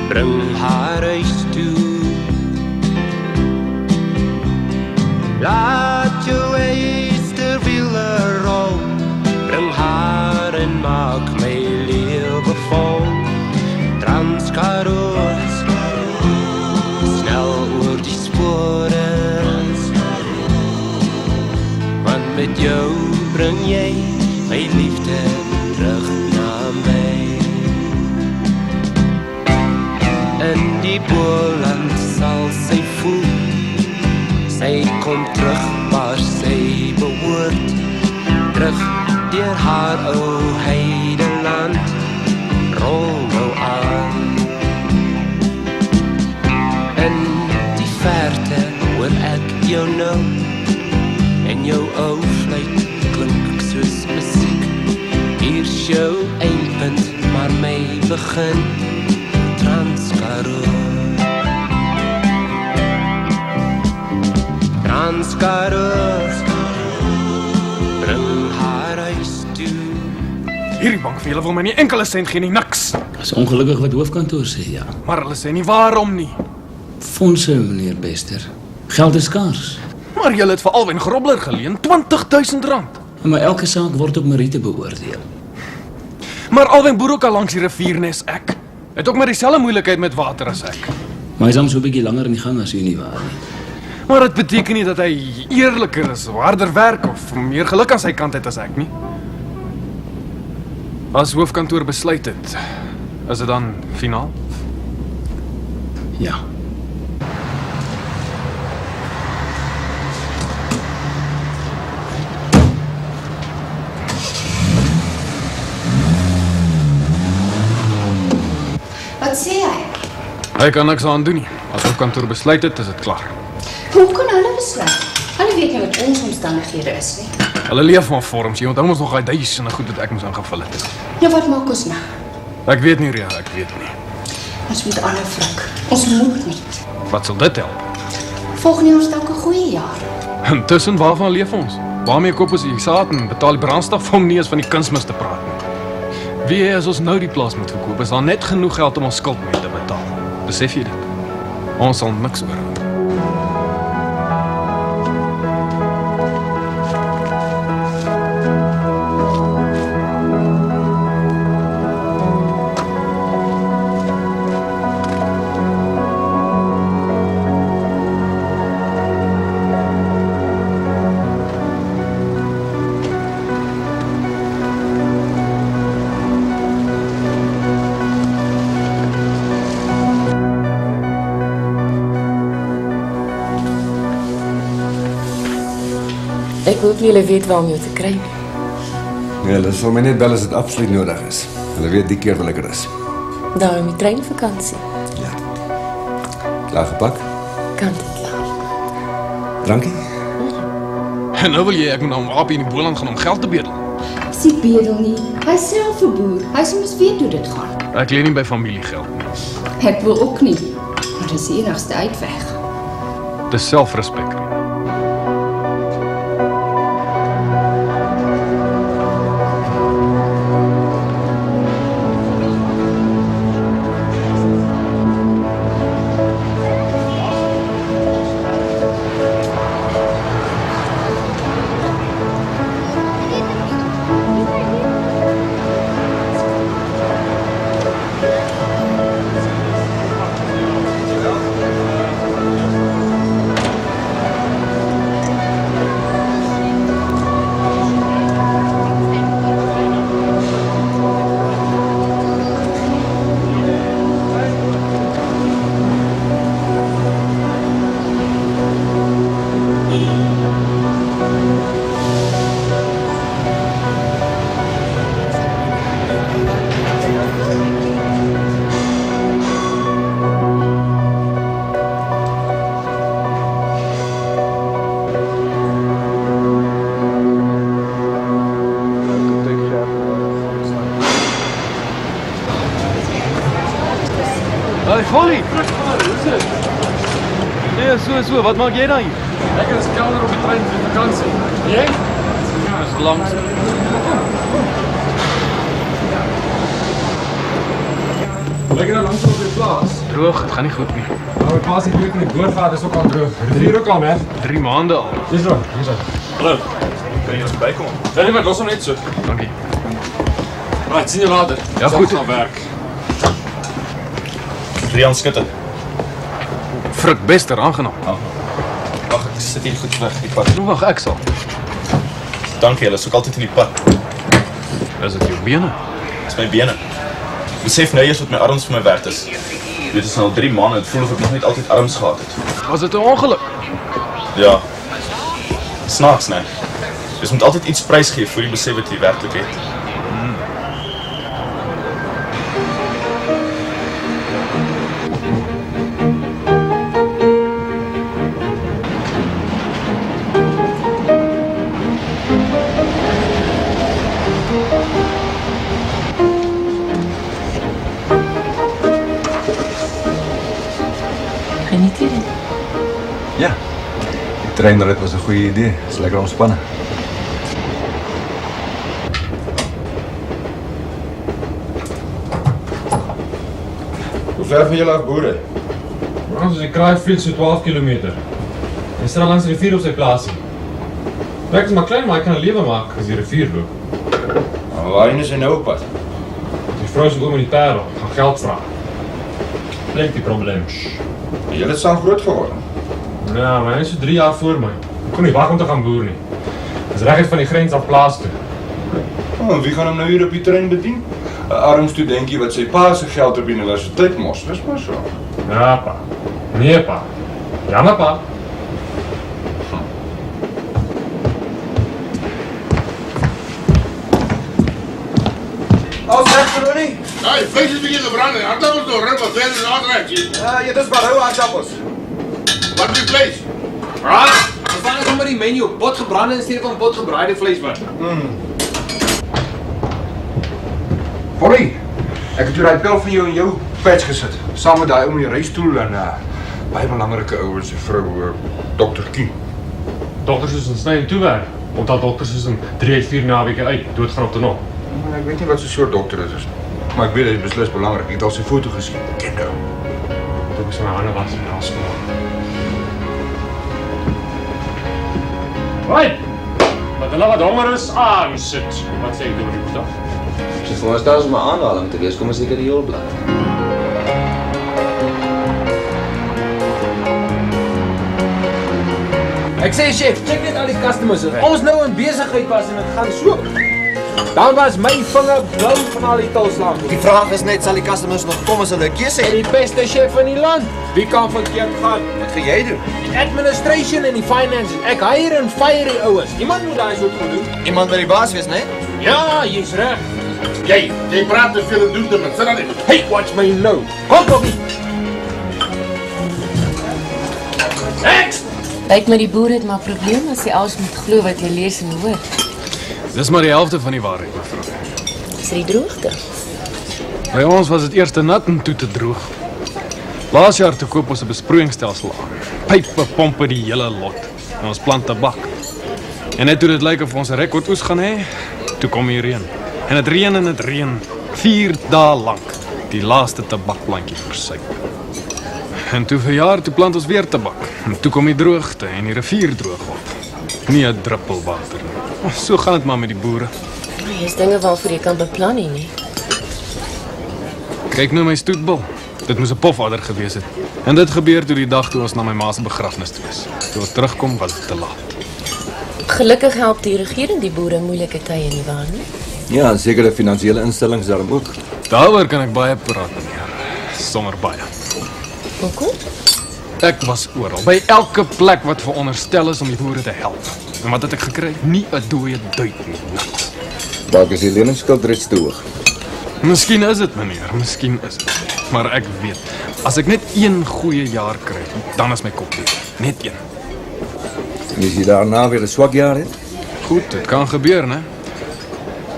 bring haar huis toe. Laat jou eysterwiele rol, bring haar en maak my lewe vol. Transkaroo, snel oor die spore, want met jou bring jy my liefde terug na my. In die Boland sal sy voel, sy kom terug waar sy behoort, terug deur haar ou heideland, rol nou aan. In die verte hoor ek jou nou, en jou ou fluit klink soos musiek. Hier's jou eindpunt, maar my begin, Transkaroo. Transkaroo, bring haar huis toe. Hierdie bank vir julle wil my nie enkele sent gee nie, niks. Dis ongelukkig wat hoofkantoor sê, ja. Maar hulle sê nie waarom nie. Fondse, meneer Bester. Geld is skaars. Maar julle het vir Alwyn Grobler geleen, R20.000. Maar elke saak word op meriete beoordeel. Maar Alwyn boer ook al langs die rivier nes ek. Het ook maar dieselfde moeilikheid met water as ek. Maar hy is dan so 'n bietjie langer in die gang as u nie waar nie. Maar dit beteken nie dat hy eerliker is, harder werk of meer geluk aan sy kant het as ek nie. As hoofkantoor besluit het, is dit dan finaal? Ja. Wat sê hy? Hy kan niks aan doen nie. As hoofkantoor besluit het, is dit klaar. Hoe kan hulle besluit? Hulle weet nie wat ons omstandighede is nie. Hulle leef maar vorms, jy onthou ons nog daai duisende goed wat ek moes ingevul het. Nou wat maak ons nou? Ek weet nie, Ria, ek weet nie. Ons moet aanhou vrik. Ons moet nie. Wat sal dit help? Volgende jaar is dalk 'n goeie jaar. Intussen, waarvan leef ons? Waarmee koop ons die saad en betaal die brandstof om nie eens van die kunsmis te praat nie? Wie as ons nou die plaas moet verkoop, is daar net genoeg geld om ons skuld mee te betaal. Besef jy dit? Ons sal niks oorhou. Ek hoop nie hulle weet waar om jou te kry nie. Nee, hulle sal my net bel as dit absoluut nodig is. Hulle weet die keer wil ek rus. Daarom die treinvakansie. Ja. Klaar gepak? Kant en klaar. Drankie? En nou wil jy ek moet na hom Waapie in die Boland gaan om geld te bedel. Sy bedel nie. Hy is self 'n boer. Hy sal mos weet hoe dit gaan. Ek leen nie by familiegeld nie. Ek wil ook nie. Maar dis die enigste uitweg. Dis selfrespek. Hey, Folly! Nee, so, wat maak jy dan hier? Ek is kelner op die trein vir vakansie. Jy? Ja, is langs. Lyk jy nou langs op die plaas? Droog, het gaan nie goed nie. Nou, my pa se kweek in die boorgaat is ook al droog. Rivier ook al, man. 3 maande al. Dis reg, dis reg. Hallo, kan jy ons bykom? Nee, wat los hom net so. Dankie. Right, sien jou later. Ja, Ons goed. gaan werk. Rian Skutte. Frik Bester, aangenaam. Wag, ek sit hier goed weg, die pad. Wag, ek sal. Dankie, hulle is ook altyd in die pad. Is dit jou bene? Dis my bene. Ek besef nou eers wat my arms vir my werd is. Dit is nou al 3 maande, het voel of ek nog net altyd arms gehad het. Was dit 'n ongeluk? Ja. Snaaks, nee. Jy moet altyd iets prysgee voor jy besef wat jy werklik het. Geniet jy dit? Ja. Die treinrit was 'n goeie idee. Dis lekker ontspanne. Hoe ver van julle af boere? Ons is die Kraaifield so 12 kilometer. Hy staan langs die rivier op sy plaasie. Ek is maar klein, maar ek kan 'n lewe maak as die rivier loop. Nou, waarheen is hy nou op pad? Die vrou se oom in die Parel gaan geld vra. Blyk die probleem. Julle het saam groot geword. Ja, maar hy is so 3 jaar voor my. Ek kon nie wag om te gaan boer nie. Dis reguit van die grens af plaas toe. Oh, en wie gaan hom nou hier op die trein bedien? 'n Arm studentjie wat sy pa se geld op die universiteit mos. Dis maar so. Ja, pa. Nee, pa. Jammer, pa. Als reg vir nie. Ja, die vlees is begin te branden. Aardappels door, rib, wat verder is aanrecht. Ja, dit is maar hou aardappels. Wat is die vlees? Ons staan sommer die menu op bot gebrande in steede van bot gebraaide vlees wat. Polly, ek het daai pel van jou in jou patch gesit, saam met daai ou met die reistool en baie belangrike ouens, se vrou Dr. King. Dokters is in sny en toewerk. Omdat dokters is in 3 uit 4 naweke uit, doodgaan op te nog. Ek weet nie wat so 'n soort dokter is, maar ek weet dit is beslis belangrik. Ek het al sy foto gesien. Ken nou. Ek moes my hande was in die hospitaal. Right! Maar hulle wat honger is, sit. Wat sê jy oor die dag? As jy veronderstel is om 'n aanhaling te wees, kom ons seker die heel blad. Ek sê chef, check net al die customers. Ons nou in besigheid was en dit gaan so. Dan was my vinger blou van al die tolslag. Die vraag is net, sal die customers nog kom as hulle 'n keuse het? Die beste chef in die land. Wie kan verkeerd gaan? Wat gaan jy doen? Die administration en die finance. Ek hire en fire die ouens. Iemand moet daai soort goed doen. Iemand by die baas wees, né? Ja, jy's reg. Jy praat te veel en doen te min. Sit dan net. Hey, watch my nou. Kom, Bobby. Next! Lyk my die boer het maar probleme as jy alles moet glo wat jy lees en hoor. Dis maar die helfte van die waarheid, mevrou. Dis die droogte. By ons was dit eers te nat en toe te droog. Laas jaar toe koop ons 'n besproeiingsstelsel aan. Pype pompe die hele lot. En ons plant tabak. En net toe dit lyk of ons 'n rekordoes gaan hê, toe kom die reën. En dit reën en dit reën 4 dae lank. Die laaste tabakplantjie versuip. En toe vir jaar toe plant ons weer tabak. En toe kom die droogte en die rivier droog op. Nie 'n druppel water nie. So gaan dit maar met die boere. Jy is dinge waarvoor jy kan beplan nie. Kyk nou my stoetbal. Dit moes 'n pofadder gewees het. En dit gebeur toe die dag toe ons na my ma se begrafnis toe is. Toe ons terugkom was dit te laat. Gelukkig help die regering die boere in moeilike tye nie waar nie. Ja, en sekere finansiële instellings daarom ook. Daaroor kan ek baie praat, meneer. Sommer baie. Hoekom? Ek was oral, by elke plek wat veronderstel is om die boere te help. En wat het ek gekry? Nie 'n dooie duit nie. Niks. Dalk is die leningsskuld reeds te hoog. Miskien is dit, meneer, miskien is dit. Maar ek weet, as ek net 1 goeie jaar kry, dan is my kop toe. Net 1. En as jy daarna weer 'n swak jaar het? Goed, dit kan gebeur, né?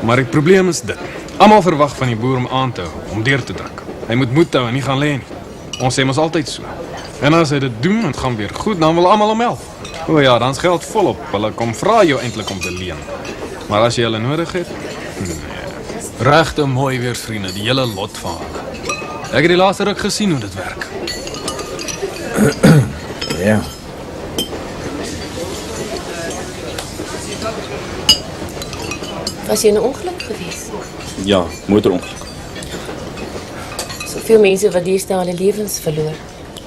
Maar die probleem is dit. Almal verwag van die boer om aan te hou, om deur te druk. Hy moet moed hou en nie gaan lê nie. Ons sê mos altyd so. En as hy dit doen en dit gaan weer goed, dan wil almal hom help. O ja, dan's geld volop. Hulle kom vra jou eintlik om te leen. Maar as jy hulle nodig het, nee. Regte mooi weer vriende, die hele lot van hulle. Ek het die laaste ruk gesien hoe dit werk. Ja. Was jy in 'n ongeluk gewees? Ja, motorongeluk. Soveel mense wat deesdae hulle lewens verloor.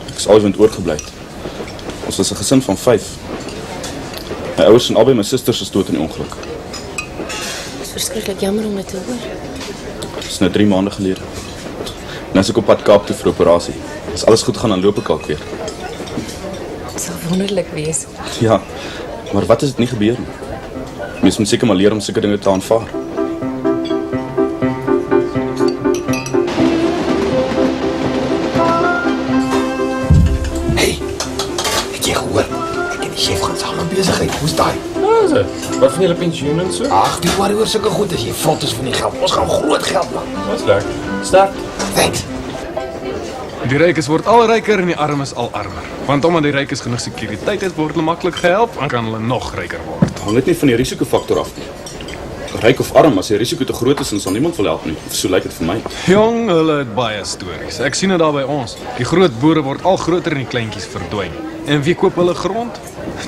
Ek is altyd oorgebly. Ons was 'n gesin van 5. My ouers en albei my susters is dood in die ongeluk. Dit is verskriklik jammer om dit te hoor. Dit is nou 3 maande gelede. En as ek op pad Kaap toe vir operasie. As alles goed gaan, dan loop ek ook weer. Dit sal wonderlik wees. Ja, maar wat as dit nie gebeur nie? Mens moet seker maar leer om sulke dinge te aanvaar. Hey, het jy gehoor? Ek en die chef gaan saam besigheid. Hoe's daai? Wat van julle pensioen en so? Ag, die worry oor sulke goed as jy vrot is van die geld. Ons gaan groot geld maak. Dis lekker. Sterk. Thanks. Die rykes word al ryker en die armes al armer. Want omdat die rykes genoeg sekuriteit het, word hulle maklik gehelp en kan hulle nog ryker word. Hang net nie van die risikofaktor af nie. Ryk of arm, as die risiko te groot is, dan sal niemand wil help nie. So lyk dit vir my. Jong, hulle het baie stories. Ek sien dit daar by ons. Die groot boere word al groter en die kleintjies verdwyn. En wie koop hulle grond?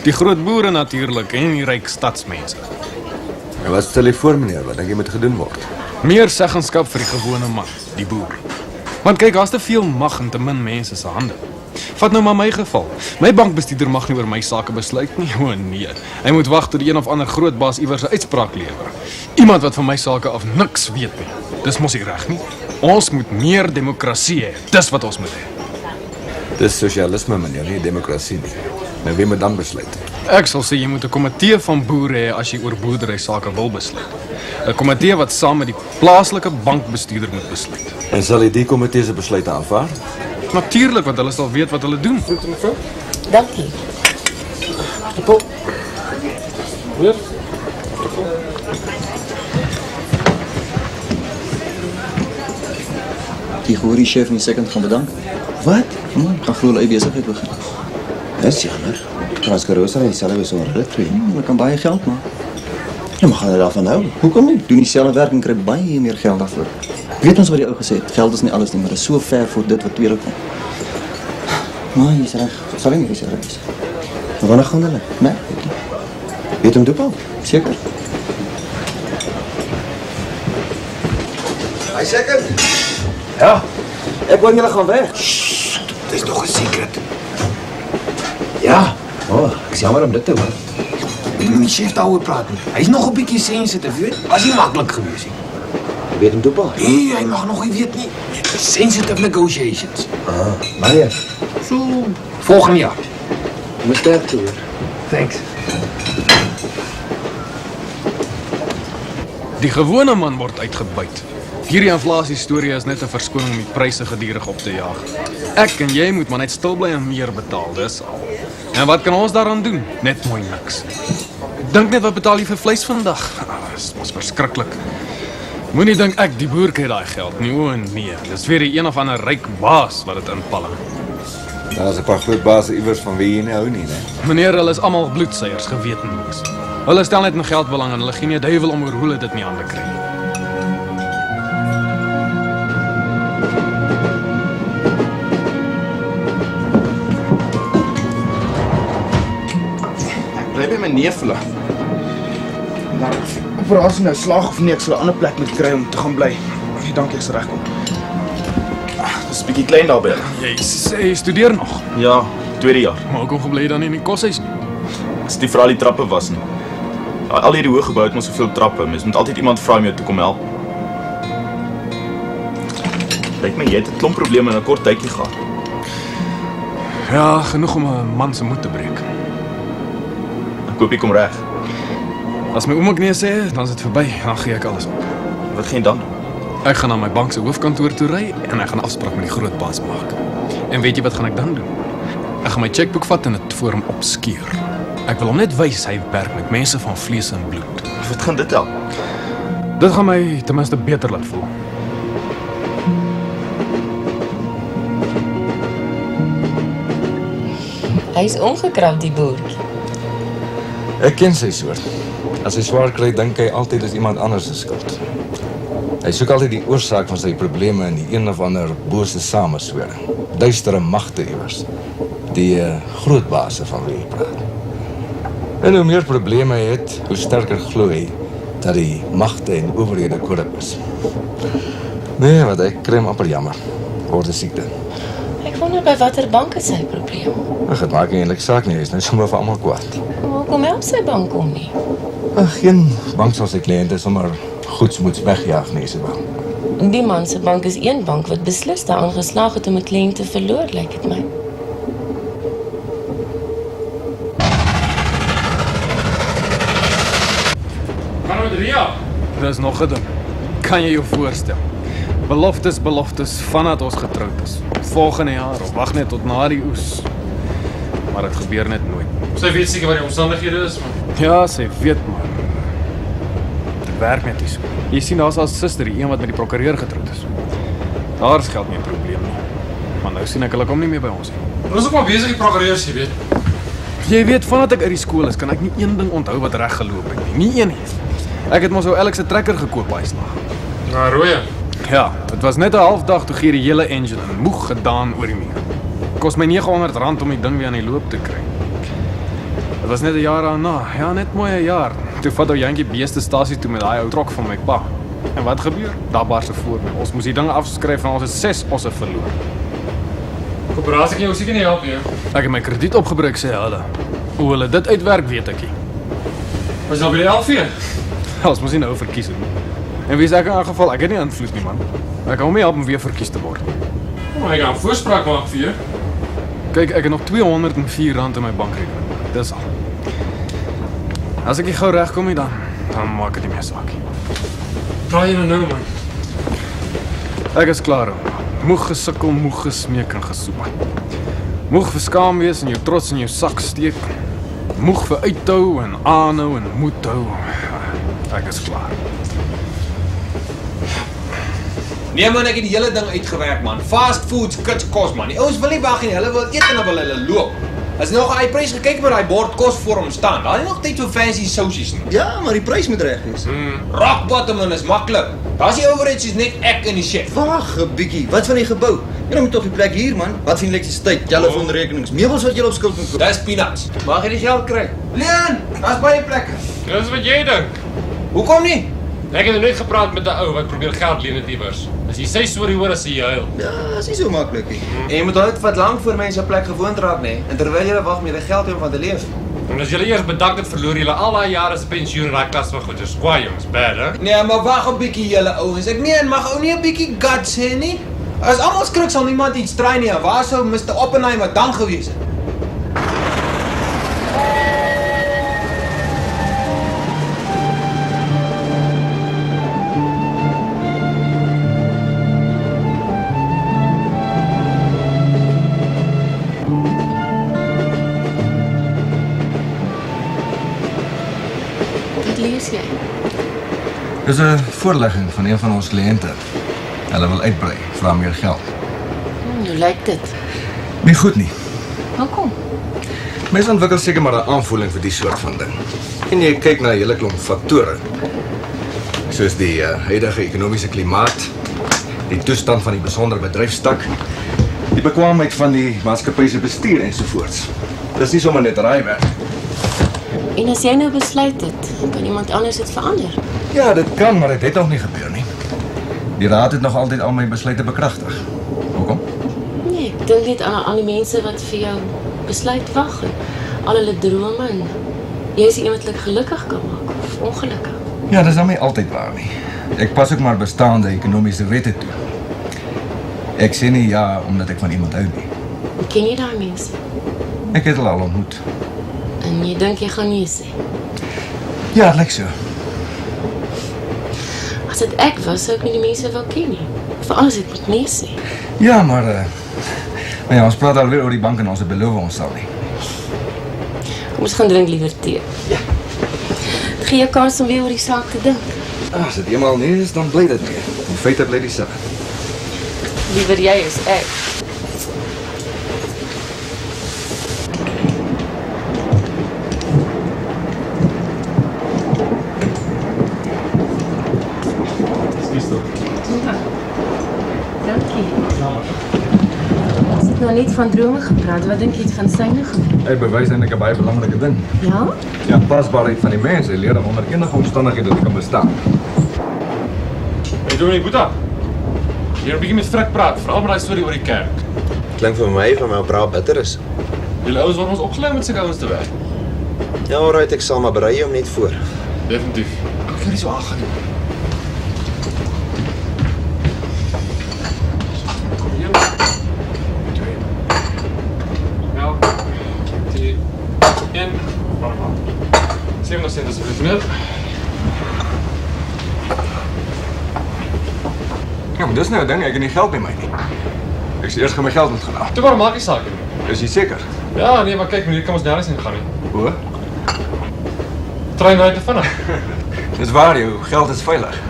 Die groot boere natuurlik en die ryk stadsmense. En wat stel jy voor, meneer, wat dink jy moet gedoen word? Meer seggenskap vir die gewone man, die boer. Want kyk, daar's te veel mag in te min mense se hande. Vat nou maar my geval. My bankbestuurder mag nie oor my sake besluit nie. O nee. Hy moet wag tot die een of ander groot baas iewers 'n uitspraak lewer. Iemand wat van my sake af niks weet nie. Dis mos nie reg nie. Ons moet meer demokrasie hê. Dis wat ons moet hê. Dis sosialisme, meneer, nie demokrasie nie. Nou wie moet dan besluit? Ek sal sê jy moet 'n komitee van boere hê as jy oor boerdery sake wil besluit. 'n Komitee wat saam met die plaaslike bankbestuurder moet besluit. En sal jy die komitee se besluite aanvaar? Natuurlik, want hulle sal weet wat hulle doen. Dankie. Paul. Weer? Die hoor die chef in die second gaan bedank. Wat? Gaan glo hulle eie besigheid begin. Dis jammer. Transkaroosery self is oor dit twee. Hulle kan baie geld maak. Ja, maar gaan hulle daarvan hou? Hoekom nie? Doen dieselfde werk en kry baie meer geld daarvoor. Weet ons wat die ou gesê het? Geld is nie alles nie, maar dit is so ver voor dit wat tweede kom. Maar jy's reg. Sal nie wees reg. Maar wanneer gaan hulle? Nee, Weet hom doop al? seker. Hy second. Ja. Ek wou julle gaan weg. Dis nog 'n secret. Ja. Ek is jammer om dit te hoor. Ek moet nie chef daaroor praat nie. Hy's nog 'n bietjie sensitief, weet? Was nie maklik gewees nie. Jy weet hom doop al? Nee, hy mag nog nie weet nie. Sensitive negotiations. Wanneer? So, volgende jaar. Moet sterk toe. Thanks. Die gewone man word uitgebuit. Hierdie inflasie storie is net 'n verskoning om die pryse gedurig op te jaag. Ek en jy moet maar net stil bly en meer betaal, dis al. En wat kan ons daaraan doen? Net mooi niks. Dink net wat betaal jy vir vleis vandag? Dis mos verskriklik. Moenie dink ek die boer kry daai geld nie. O nee, dis weer die een of ander ryk baas wat dit inpalling. Daar's 'n paar groot baase iewers van wie jy nie hou nie, né? Meneer, hulle is almal bloedseiers, gewetenloos. Hulle stel net in geld belang en hulle gee nie 'n duiwel om hoe hulle dit nie hande kry nie. Bly by my neef hulle. Maar operasie nou slaag of nie, ek sal 'n ander plek moet kry om te gaan bly. Nee, dankie, ek sal regkom. Dis 'n bietjie klein daar by hulle. Jy studeer nog? Ja, tweede jaar. Maar hoekom gebly jy dan nie in die koshuis nie? Dis nie vir al die trappe was nie. Al hierdie hoë gebou het mos soveel trappe, mens moet altyd iemand vra om jou toe kom help. Lyk my jy het 'n klomp probleme in 'n kort tydjie gehad. Ja, genoeg om 'n man se moed te breek. Ek hoop jy kom reg. As my oom ook nee sê, dan is dit verby, dan gee ek alles op. Wat gaan jy dan? Ek gaan na my bank se hoofkantoor toe ry en ek gaan afspraak met die groot baas maak. En weet jy wat gaan ek dan doen? Ek gaan my chequeboek vat en dit voor hom opskeur. Ek wil hom net wys hy werk met mense van vlees en bloed. Wat gaan dit help? Dit gaan my ten minste beter laat voel. Hy is ongekrap die boertjie. Ek ken sy soort. As hy swaar kry, dink hy altyd dis iemand anders se skuld. Hy soek altyd die oorsaak van sy probleme in die een of ander bose samenswering. Duistere magte iewers. Die groot baase van wie hy praat. En hoe meer probleme hy het, hoe sterker glo hy dat die magte en owerhede korrup is. Nee, wat ek kry hom amper jammer. Word 'n siekte. Ek wonder by watter bank is sy probleem. Ag, dit maak nie eintlik saak nie, hy is nou sommer vir almal kwaad. Hoekom help sy bank hom nie? Ag, geen bank sal sy kliënte sommer goedsmoeds wegjaag nie, se bank. Die man se bank is een bank wat beslis daaraan geslaag het om 'n kliënt te verloor, lyk dit my. Gaan met Ria. Dis nog 'n ding. Kan jy jou voorstel? Beloftes vandat ons getroud is. Volgende jaar of wag net tot na die oes. Maar dit gebeur net nooit. Sy weet seker wat die omstandighede is, man. Ja, sy weet maar. Dit werk net nie so. Jy sien, daar's haar suster, die een wat met die prokureur getroud is. Daar's geld nie 'n probleem nie. Maar nou sien ek hulle kom nie meer by ons nie. Ons is ook maar besig die prokureurs, jy weet. Jy weet, vandat ek uit die skool is, kan ek nie een ding onthou wat reg geloop het nie. Nie een nie. Ek het mos ou Alex se trekker gekoop by slag. Na rooie. Ja, dit was net 'n halfdag toe gee die hele engine in, moeg gedaan oor die muur. Kost my R900 om die ding weer aan die loop te kry. Dit was net 'n jaar daarna, ja, net mooi 'n jaar. Toe vat ou Jantjie beestestasie toe met daai ou trok van my pa. En wat gebeur? Daar bars 'n voorbeeld. Ons moes die ding afskryf en ons het 6 osse verloor. Koöperasie kan jou seker nie help nie. Ek het my krediet opgebruik, sê hulle. Hoe hulle dit uitwerk, weet ek nie. Was nou by die LV? Ons moes nie nou verkies nie. En wie is ek in 'n geval? Ek het nie invloed nie, man. Ek kan hom nie help om weer verkies te word. Maar ek gaan 'n voorspraak maak vir jou. Kyk, ek het nog R204 in my bankrekening. Dis al. As ek nie gou regkom nie, dan maak dit nie meer saak nie. Draai jy nou, man? Ek is klaar. Moeg gesukkel, moeg gesmeek en gesoek. Moeg vir skaam wees en jou trots in jou sak steek. Moeg vir uithou en aanhou en moed hou. Ek is klaar. Nee man, ek het die hele ding uitgewerk man. Fast foods, kits kos man. Die ouens wil nie wag nie, hulle wil eet en dan wil hulle loop. As nog 'n prys gekyk waar daai bord kos voor hom staan. Daar is nog tyd vir fancy sousies nie. Ja, maar die prys moet reg wees. Rock bottom man is maklik. Daar's die overhead is net ek en die chef. Wag 'n bietjie. Wat van die gebou? Jy moet tog die plek hier man. Wat van elektrisiteit, telefoonrekenings, meubels wat jy op skuld moet koop? Dis peanuts. Mag jy die geld kry? Leon, daar's baie plekke. Dis wat jy dink. Hoekom nie? Ek het net gepraat met 'n ou wat probeer geld leen het iewers. As jy sy storie hoor, as jy huil. Ja, is nie so maklik nie. En jy moet altyd wat lank voor mense op plek gewoond raak, nê? En terwyl jy wag met die geld om van te leef. En as jy eers bedank het, verloor jy al daai jare se pensioen en daai klas van goed. Dis kwaai jongens, bad, hè? Nee, maar wag 'n bietjie julle ouens. Ek meen, mag ou nie 'n bietjie guts hê nie? As almal skrik sal niemand iets try nie. Waar sou Mr. Oppenheimer dan gewees het? Dis 'n voorlegging van een van ons kliënte. Hulle wil uitbrei, vra meer geld. Hoe lyk dit? Nie goed nie. Hoekom? Mense ontwikkel seker maar 'n aanvoeling vir die soort van ding. En jy kyk na 'n hele klomp faktore. Soos die huidige ekonomiese klimaat, die toestand van die besondere bedryfstak, die bekwaamheid van die maatskappy se bestuur ensovoorts. Dis nie sommer net raaiwerk. En as jy nou besluit het, kan iemand anders dit verander. Ja, dit kan, maar dit het nog nie gebeur nie. Die raad het nog altyd al my besluite bekragtig. Hoekom? Nee, ek dink net aan al die mense wat vir jou besluit wag en al hulle drome en jy is iemand wat gelukkig kan maak of ongelukkig. Ja, dis dan nie altyd waar nie. Ek pas ook maar bestaande ekonomiese wette toe. Ek sê nie ja omdat ek van iemand hou nie. Ken jy daai mense? Ek het hulle al ontmoet. En jy dink jy gaan nee sê? Ja, dit lyk so. As dit ek was, sou ek nie die mense wil ken nie. Vir alles ek moet nee sê. Ja, maar ja, ons praat alweer oor die bank en ons het beloof ons sal nie. Kom ons gaan drink liewer tee. Ja. Het gee jou kans om weer oor die saak te dink. As dit eenmaal nie is, dan bly dit nie. Die feite bly dieselfde. Liewer jy is ek. Excuse toch. nou net van drome gepraat. Wat dink jy het van syne gedoen? Hy bewys eintlik 'n baie belangrike ding. Ja? Ja, pasbaarheid van die mens, hy leer dan onder enige omstandighede dat hy kan bestaan. Hey, Dominee Boeta. Jy 'n bietjie met Frik praat, veral met daai storie oor die kerk. Klink vir my van my bra bitter is. Julle ouens word ons opgelei met sulke ouens te werk. Ja, alright, ek sal maar berei hom net voor. Definitief. Ek kan nie so aangaan nie. Ja, maar dis nou 'n ding, ek het nie geld by my nie. Ek sê eers gaan my geld moet gaan haal. Toe waarom maak jy saak nie? Is jy seker? Ja, nee, maar kyk, meneer, kan ons nergens heen gaan nie. Hoe? Trein ry te vinnig. Dis waar, jou geld is veilig.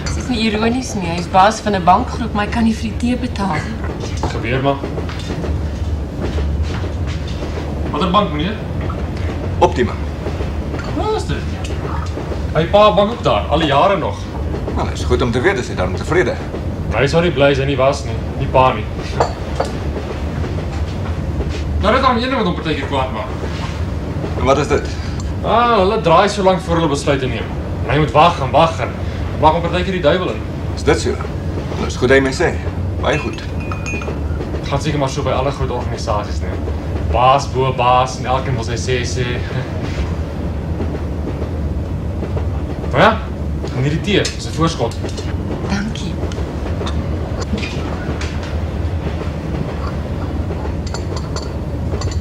Dit is nie ironies nie. Hy is baas van 'n bankgroep, maar hy kan nie vir die tee betaal nie. Gebeur maar. Wat 'n bank, meneer? Optima. Wat is dit? Hy pa bank ook daar, al die jare nog. Nou, dit is goed om te weet, is hy daarom tevrede. Hy sou nie bly as hy nie was nie, nie pa nie. Nou, dit is dan een ding wat hom partykeer kwaad maak. En wat is dit? Hulle draai so lank voor hulle besluite neem. En hy moet wag en maak hom partykeer die duiwel in. Is dit so? Nou, is goed hy my sê. Baie goed. Gaan seker maar so by alle groot organisasies neem. Baas bo baas en elkeen wil sy sê. Maar ja, geniet die tee, dis 'n voorskot. Dankie.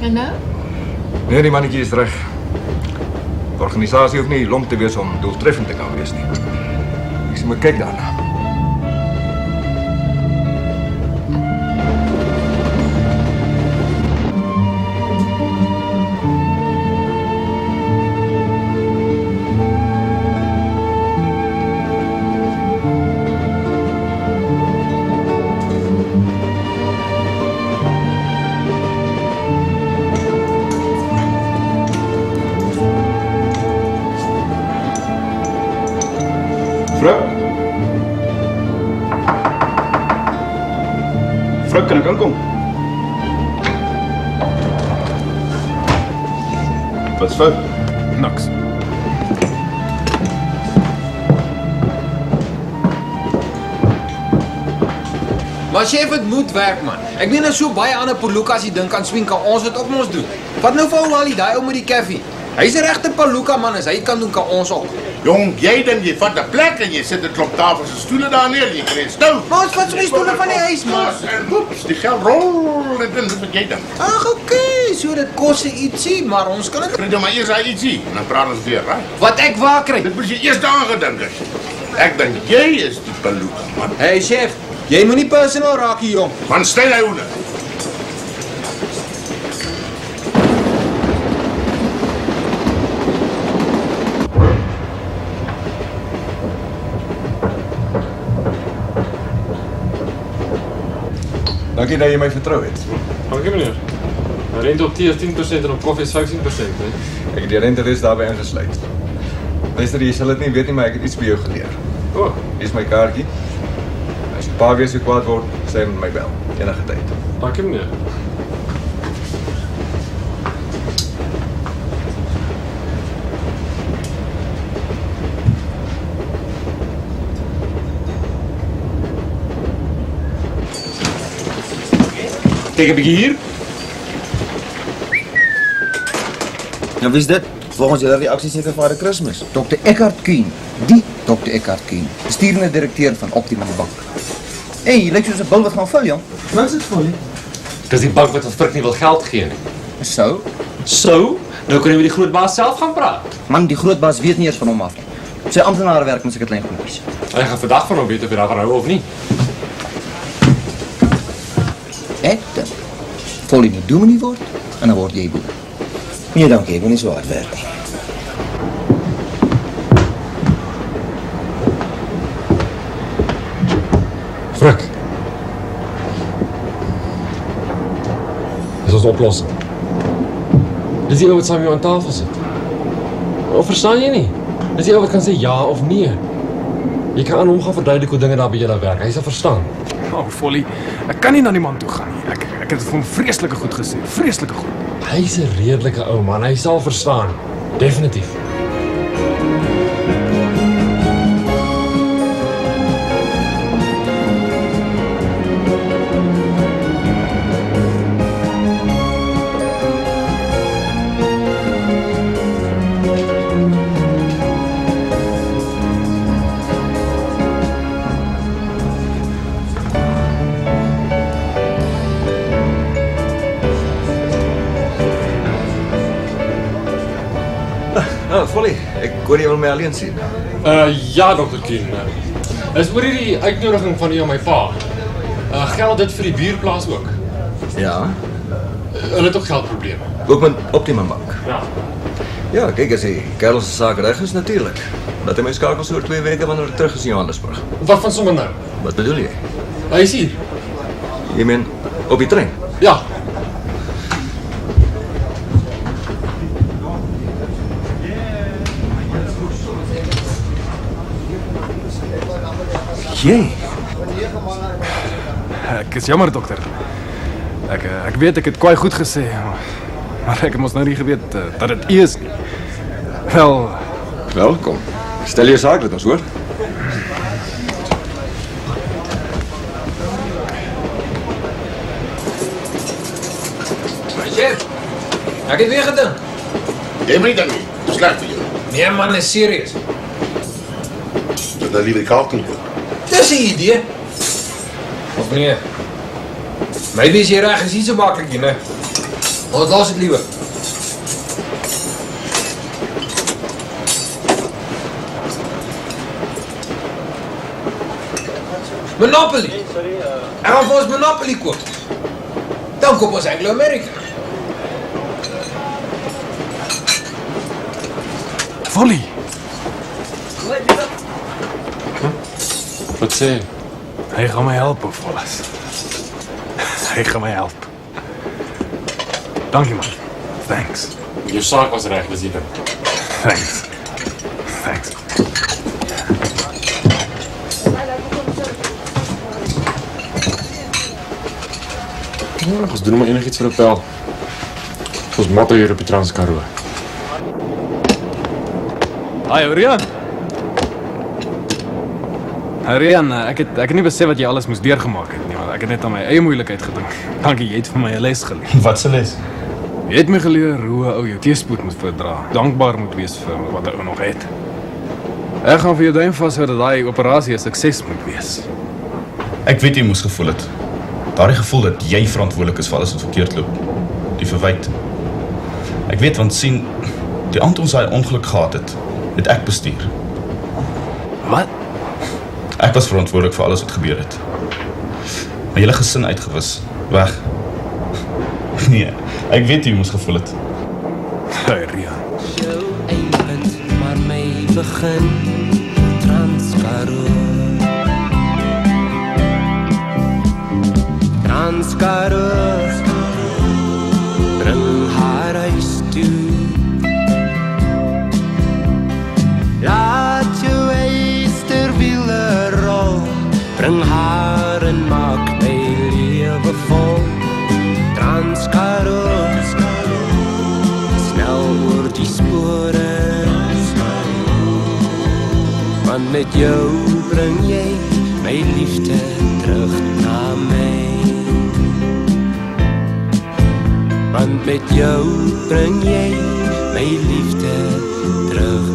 En nou? Nee, die mannetjie is reg. Die organisasie hoef nie lomp te wees om doeltreffend te kan wees nie. Ek sê maar kyk daarna. Vrou, kan ek aankom? Wat's fout? Niks. Maar chef, het moet werk, man. Ek meen nou so baie ander polukas die ding kan swing, kan ons dit ook ons doen. Wat nou vir ou Ali, daai ou met die koffie? Hy's 'n regte paluka man, as hy kan doen, kan ons ook. Jong, jy dan jy vat 'n plek en jy sit 'n klomp tafels en stoele daar neer, jy kry stout. Maar ons vat so die stoele van die huis, man. En oeps, die geld rol dit in, wat jy dan? Ag, okay, so dit kos ietsie, maar ons kan dit. Kry dan maar eers daai ietsie, en dan praat ons weer, hè? Wat ek waar kry? Dit moet jy eers daaraan gedink het. Ek dink jy is die paluka, man. Hey chef, jy moenie personal raak hier, jong. Man, stel hy hoene. Dankie dat jy my vertrou het. Dankie meneer. Die rente op tee is 10% en op koffie is 15%, hè? Ek het die renteres daarbey ingesluit. Luister, jy sal dit nie weet nie, maar ek het iets by jou geleer. O, hier is my kaartjie. As jy pa weer so kwaad word, sê hom my bel, enige tyd. Dankie meneer. Kyk 'n bietjie hier. Nou, wie is dit? Volgens julle reaksie seker Vader Kersfees. Dr. Eckhart Kuhn, die Dr. Eckhart Kuhn, bestuurende direkteur van Optima Bank. Hey, jy lyk soos 'n bil wat gaan vul, jong. Wat is dit vir jy? Dis die bank wat ons Frik nie wil geld gee nie. So? So? Nou kan jy met die groot baas self gaan praat. Man, die groot baas weet nie eens van hom af nie. Sy amptenare werk met sulke klein goedjies. Hy gaan vandag van hom weet of hy daarvan hou of nie. Ek dink, vol jy nie dominee word, en dan word jy boer. Nee, dankie, ek wil nie so hard werk nie. Frik. Dis ons oplossing. Dis die ou wat saam met jou aan tafel sit. Of verstaan jy nie? Dis die ou wat kan sê ja of nee. Jy kan aan hom gaan verduidelik hoe dinge daar by julle werk. Hy sal verstaan. Oh, Folly, ek kan nie na die man toe gaan nie. Ek het het vir hom vreeslike goed gesê, vreeslike goed. Hy's 'n redelike ou man, hy sal verstaan. Definitief. Folly, ek hoor jy wil my alleen sien. Ja, Dr. Keen. Is oor hierdie uitnodiging van u aan my pa. Geld dit vir die buurplaas ook? Ja. Hulle het ook geldprobleme. Ook met Optimum Bank. Ja. Ja, kyk as die kerel se saak reg is natuurlik. Dat hy my skakel so oor 2 weke wanneer ek terug is in Johannesburg. Wat van sommer nou? Wat bedoel jy? Hy is hier. Jy meen op die trein? Ja. Jy? Ek is jammer, dokter. Ek weet ek het kwai goed gesê, maar ek het mos nou nie geweet dat dit is nie. Wel, welkom. Stel jou saak met ons, hoor. Chef, ek het weer gedink. Jy moet nie dan nie. Dis sleg vir jou. Nee man, is serieus. Dat dan liever die kaart doen. Dis 'n idee. Of nee? Maybe is jy reg, is nie so maklik nie, né? Ons los dit liewer. Monopoly. Ek gaan vir ons Monopoly koop. Dan koop ons Anglo-American. Folly. Wat sê jy? Hy gaan my help, Follis. Hy gaan my help. Dankie man. Thanks. Jou saak was reg, dis dit. Thanks. Thanks. Ja, ons doen maar enigiets vir 'n pel. Ons motto hier op die Transkaroo. Hi, Rian. Rian, ek het nie besef wat jy alles moes deurgemaak het nie, maar ek het net aan my eie moeilikheid gedink. Dankie, jy het vir my 'n les geleer. Wat 'n les? Jy het my geleer hoe 'n ou jou teëspoed moet verdra. Dankbaar moet wees vir wat hy nog het. Ek gaan vir jou duim vashou dat daai operasie 'n sukses moet wees. Ek weet jy moes gevoel het. Daardie gevoel dat jy verantwoordelik is vir alles wat verkeerd loop. Die verwyte. Ek weet want sien, die aand ons daai ongeluk gehad het ek bestuur. Wat? Ek was verantwoordelik vir alles wat gebeur het. My hele gesin uitgewis, weg. Nee, ek weet jy moes gevoel het. Hey, Rian. Jou eindpunt, maar my begin Transkaroo. Transkaroo bring haar huis toe. Laat jou eysterwiele rol, bring haar en maak my lewe vol. Transkaroo, snel oor die spore. Want met jou bring jy my liefde terug na my. Want met jou bring jy my liefde terug